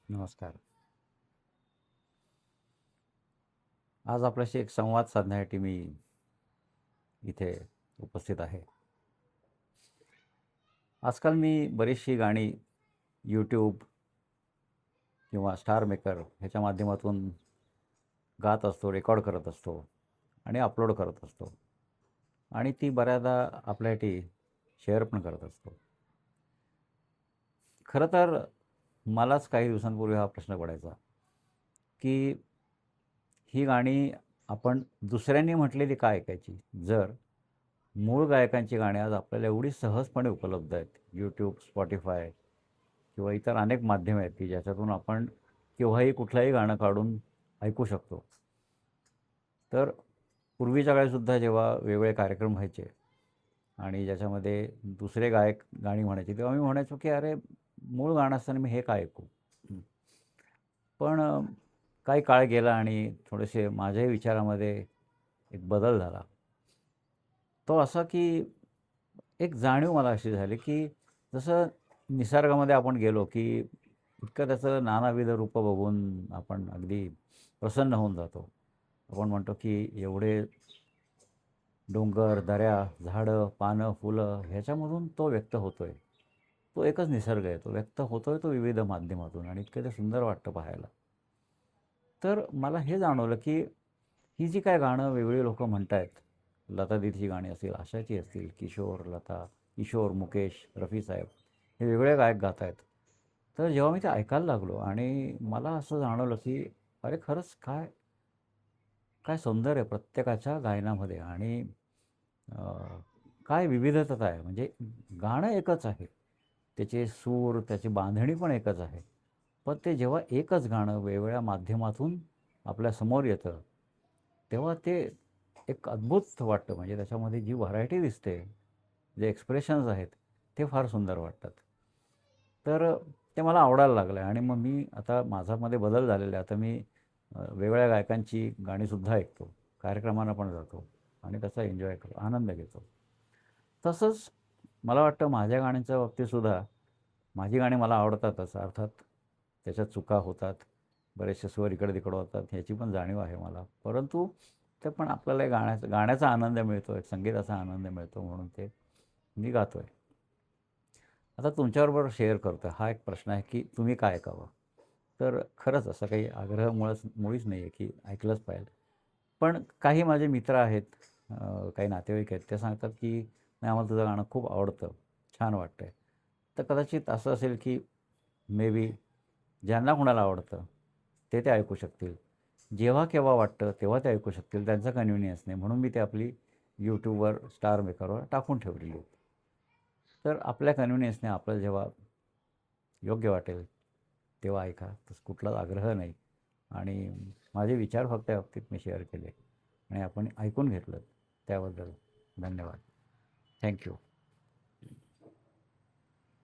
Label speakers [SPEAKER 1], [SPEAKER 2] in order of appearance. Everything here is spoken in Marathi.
[SPEAKER 1] नमस्कार. आज आपल्याशी एक संवाद साधण्यासाठी मी इथे उपस्थित आहे. आजकाल मी बरीचशी गाणी यूट्यूब किंवा स्टार मेकर ह्याच्या माध्यमातून गात असतो, रेकॉर्ड करत असतो आणि अपलोड करत असतो आणि ती बऱ्याचदा आपल्यासाठी शेअर पण करत असतो. खरं तर मलाच काही दिवसांपूर्वी हा प्रश्न पडायचा, की ही गाणी आपण दुसऱ्यांनी म्हटलेली का ऐकायची? जर मूळ गायकांची गाणी आज आपल्याला एवढी सहजपणे उपलब्ध आहेत. यूट्यूब, Spotify किंवा इतर अनेक माध्यमे आहेत, की ज्याच्यातून आपण केव्हाही कुठलंही गाणं काढून ऐकू शकतो. तर पूर्वीच्या काळीसुद्धा जेव्हा वेगवेगळे कार्यक्रम व्हायचे आणि ज्याच्यामध्ये दुसरे गायक गाणी म्हणायचे, तेव्हा मी म्हणायचो, की "अरे, मूळ गाणं असताना मी हे का ऐकू?" हं. पण काही काळ गेला आणि थोडेसे माझ्याही विचारामध्ये एक बदल झाला. तो असा की एक जाणीव मला अशी झाली, की जसं निसर्गामध्ये आपण गेलो, की इतकं त्याचं नानाविध रूपं बघून आपण अगदी प्रसन्न होऊन जातो. आपण म्हणतो, की एवढे डोंगर, दऱ्या, झाडं, पानं, फुलं ह्याच्यामधून तो व्यक्त होतोय. तो एकच निसर्ग आहे. तो व्यक्त होतोय तो विविध माध्यमातून आणि इतकं ते सुंदर वाटतं पाहायला. तर मला हे जाणवलं, की ही जी काही गाणं वेगवेगळी लोकं म्हणतायत, लता दीदीची गाणी असतील, आशाची असतील, किशोर, लता, किशोर, मुकेश, रफी साहेब हे वेगवेगळे गायक गात आहेत. तर जेव्हा मी ते ऐकायला लागलो आणि मला असं जाणवलं, की अरे खरंच काय काय सौंदर्य आहे प्रत्येकाच्या गायनामध्ये आणि अ, काय विविधता आहे. म्हणजे गाणं एकच आहे. त्याचे सूर, त्याची बांधणी पण एकच आहे. पण ते जेव्हा एकच गाणं वेगवेगळ्या माध्यमातून आपल्यासमोर येतं, तेव्हा ते एक अद्भुत वाटतं. म्हणजे त्याच्यामध्ये जी व्हरायटी दिसते, जे एक्सप्रेशन्स आहेत, ते फार सुंदर वाटतात. तर ते मला आवडायला लागलं आहे आणि मग मी आता माझ्यामध्ये बदल झालेला आहे. आता मी वेगवेगळ्या गायकांची गाणीसुद्धा ऐकतो. कार्यक्रमांना पण जातो आणि त्याचा एन्जॉय करतो, आनंद घेतो. तसंच मला वाटतं माझ्या गाण्यांच्या बाबतीतसुद्धा माझी गाणी मला आवडतातच. अर्थात त्याच्यात चुका होतात. बरेचसे स्वर इकडं-तिकडं होतात ह्याची पण जाणीव आहे मला. परंतु ते पण आपल्याला गाण्याचा गाण्याचा आनंद मिळतो आहे, संगीताचा आनंद मिळतो म्हणून ते मी गातो आहे. आता तुमच्याबरोबर शेअर करतो आहे. हा एक प्रश्न आहे, की तुम्ही काय ऐकावं? तर खरंच असा काही आग्रह मुळीच नाही आहे, की ऐकलंच पाहिजे. पण काही माझे मित्र आहेत, काही नातेवाईक आहेत, ते सांगतात, की "नाही आम्हाला तुझं गाणं खूप आवडतं, छान वाटतंय." तर कदाचित असं असेल, की मे बी ज्यांना कुणाला आवडतं, ते ऐकू शकतील. जेव्हा केव्हा वाटतं, तेव्हा ते ऐकू शकतील. त्यांचा कन्व्हिनियन्स नाही. म्हणून मी ते आपली YouTubeवर, स्टार मेकरवर टाकून ठेवलेली आहेत. तर आपल्या कन्व्हिनियन्सने आपल्याला जेव्हा योग्य वाटेल, तेव्हा ऐका. तसं कुठलाच आग्रह नाही आणि माझे विचार फक्त या बाबतीत मी शेअर केले आणि आपण ऐकून घेतलं त्याबद्दल धन्यवाद. Thank you.